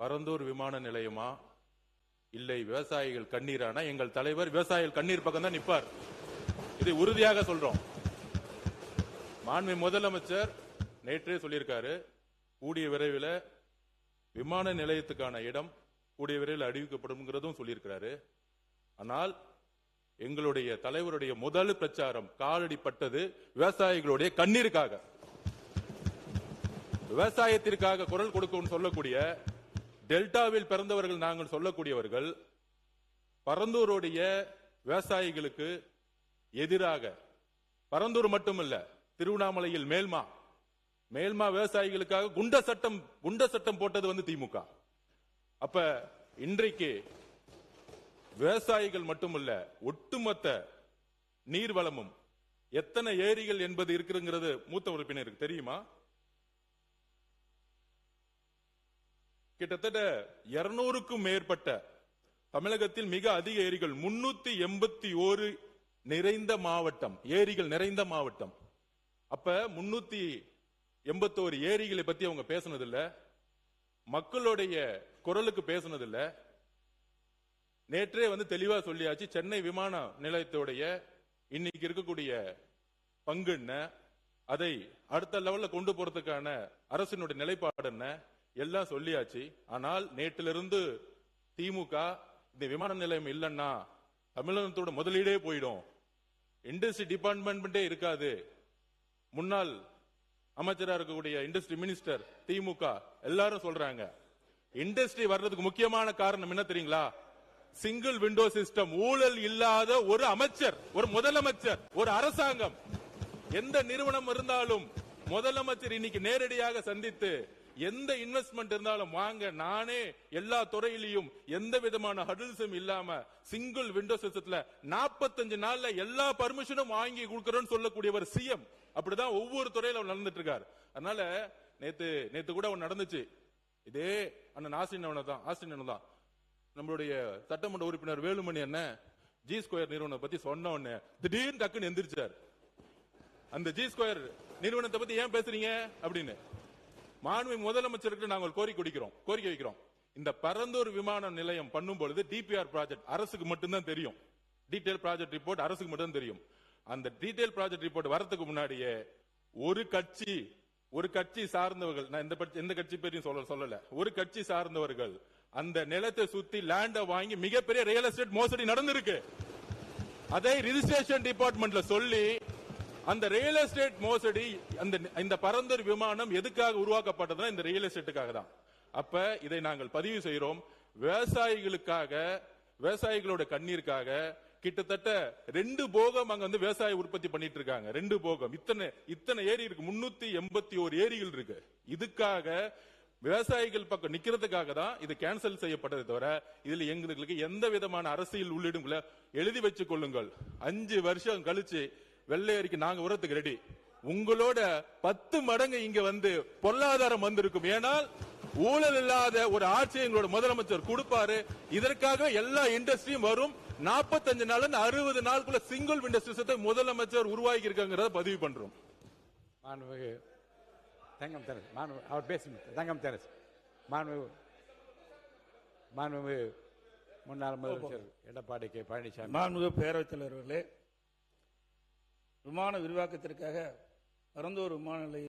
பரந்தூர் விமான நிலையமா இல்லை விவசாயிகள் கண்ணீரானா? எங்கள் தலைவர் விவசாயிகள் கண்ணீர் பக்கம் தான் நிற்பார். இதை உறுதியாக சொல்றோம். மாண்பு முதலமைச்சர் நேற்றே சொல்லியிருக்காரு, கூடிய விரைவில் விமான நிலையத்துக்கான இடம் கூடிய விரைவில் அறிவிக்கப்படும் சொல்லியிருக்கிறாரு. ஆனால் எங்களுடைய தலைவருடைய முதல் பிரச்சாரம் காலடிப்பட்டது விவசாயிகளுடைய கண்ணீருக்காக, விவசாயத்திற்காக குரல் கொடுக்கும் சொல்லக்கூடிய டெல்டாவில் பிறந்தவர்கள் நாங்கள் சொல்லக்கூடியவர்கள் பரந்தூருடைய விவசாயிகளுக்கு எதிராக, பரந்தூர் மட்டுமல்ல திருவண்ணாமலையில் மேல்மா விவசாயிகளுக்காக குண்ட சட்டம் போட்டது திமுக. அப்ப இன்றைக்கு விவசாயிகள் மட்டுமல்ல ஒட்டுமொத்த நீர்வளமும் எத்தனை ஏரிகள் என்பது இருக்குங்கிறது மூத்த உறுப்பினருக்கு தெரியுமா? கிட்டத்தட்ட 200க்கும் மேற்பட்ட தமிழகத்தில் மிக அதிக ஏரிகள் 381 நிறைந்த மாவட்டம், ஏரிகள் நிறைந்த மாவட்டம். அப்ப 381 ஏரிகளை பத்தி அவங்க பேசினதில்ல, மக்களுடைய குரலுக்கு பேசினதில்ல. நேற்றே தெளிவா சொல்லியாச்சு. சென்னை விமான நிலையத்துடைய இன்னைக்கு இருக்கக்கூடிய பங்கு என்ன, அதை அடுத்த லெவல்ல கொண்டு போறதுக்கான அரசினுடைய நிலைப்பாடு என்ன எல்லாம் சொல்லியாச்சு. ஆனால் நேற்றிலிருந்து திமுக இந்த விமான நிலையம் இல்லைன்னா தமிழகத்தோட முதலீடே போயிடும், இண்டஸ்ட்ரி டிபார்ட்மெண்டே இருக்காது. முன்னாள் அமைச்சராக இருக்கக்கூடிய இண்டஸ்ட்ரி மினிஸ்டர் திமுக எல்லாரும் சொல்றாங்க. இண்டஸ்ட்ரி வர்றதுக்கு முக்கியமான காரணம் என்ன தெரியுங்களா? Single window system. ஊழல் இல்லாத ஒரு அமைச்சர், ஒரு முதலமைச்சர், ஒரு அரசாங்கம், எந்த நிறுவனம் இருந்தாலும் முதலமைச்சர் இன்னைக்கு நேரடியாக சந்தித்து எந்த இன்வெஸ்ட்மெண்ட் இருந்தாலும் வாங்க, நானே எல்லா துறையிலையும் எந்த விதமான ஹடில்ஸும் இல்லாம சிங்கிள் விண்டோ சிஸ்டத்துல 45 நாள்ல எல்லா பர்மிஷனும் வாங்கி கொடுக்கறோம்னு சொல்லக்கூடியவர் சிஎம். அப்படிதான் ஒவ்வொரு துறையில நடந்துட்டு இருக்காரு. அதனால நேத்து கூட நடந்துச்சு. இதே அண்ணன் ஆஸ்டின் தான் நம்மளுடைய சட்டமன்ற உறுப்பினர் வேலுமணி அண்ணன் ஜி ஸ்கொயர் நிறுவனம் பத்தி சொன்ன உடனே திடீர்னு டக்குன்னு எந்திரிச்சார். அந்த ஜி ஸ்கொயர் நிறுவனத்தை பத்தி ஏன் பேசுறீங்க அப்படின்னு மாண்பு முதலமைச்சருக்கு நாங்கள் கோரிக்கை வைக்கிறோம். இந்த பரந்தூர் விமான நிலையம் பண்ணும் பொழுது டிபிஆர் ப்ராஜெக்ட் அரசுக்கு மட்டும்தான் தெரியும், டீடைல் ப்ராஜெக்ட் ரிப்போர்ட் அரசுக்கு மட்டும் தெரியும். அந்த டீடைல் ப்ராஜெக்ட் ரிப்போர்ட் வரதுக்கு முன்னாடியே ஒரு கட்சி சார்ந்தவர்கள், நான் எந்த கட்சி பேரையும் சொல்லல, ஒரு கட்சி சார்ந்தவர்கள் அந்த நிலத்தை சுத்தி லேண்ட வாங்கி மிகப்பெரிய ரியல் எஸ்டேட் மோசடி நடந்திருக்கு. அதை ரிஜிஸ்ட்ரேஷன் டிபார்ட்மெண்ட்ல சொல்லி அந்த ரியல் எஸ்டேட் மோசடி, இந்த பரந்தூர் விமானம் எதுக்காக உருவாக்கப்பட்டதுன்னா இந்த ரியல் எஸ்டேட்டுக்காக தான். அப்ப இதை நாங்கள் பதிவு செய்கிறோம். விவசாயிகளுக்காக, விவசாயிகளோட கண்ணீருக்காக கிட்டத்தட்ட 2 போகம் அங்க விவசாய உற்பத்தி பண்ணிட்டு இருக்காங்க. 2 போகம், இத்தனை ஏரி இருக்கு, 381 ஏரிகள் இருக்கு. இதுக்காக விவசாயிகள் பக்கம் நிக்கிறதுக்காக தான் இது கேன்சல் செய்யப்பட்டதை தவிர இதுல எங்களுக்கு எந்த விதமான அரசியல் உள்ளிடும் எழுதி வச்சுக் கொள்ளுங்கள். 5 வருஷம் கழிச்சு வெள்ளை அறிக்கை நாங்க உரத்துக்கு ரெடி. உங்களோட 10 மடங்கு இங்க பொருளாதாரம் வந்திருக்கும். ஏனால் ஊழல் இல்லாத ஒரு ஆட்சி எங்களோட முதலமைச்சர் கொடுப்பாரு. இதற்காக எல்லா இண்டஸ்ட்ரியும் வரும். 45 நாள் 60 நாளுக்குள்ள சிங்கிள் விண்டோ சிஸ்டத்தை முதலமைச்சர் உருவாக்கி இருக்காங்கிறத பதிவு பண்றோம். தங்கம் தெரசு அவர் பேசுங்க. தங்கம் தெரசு மாண்புமிகு முன்னாள் முதலமைச்சர் எடப்பாடி கே பழனிசாமி. மாண்புமிகு பேரவைத் தலைவர்களே, விமான விரிவாக்கத்திற்காக பரந்தூர் விமான நிலையம்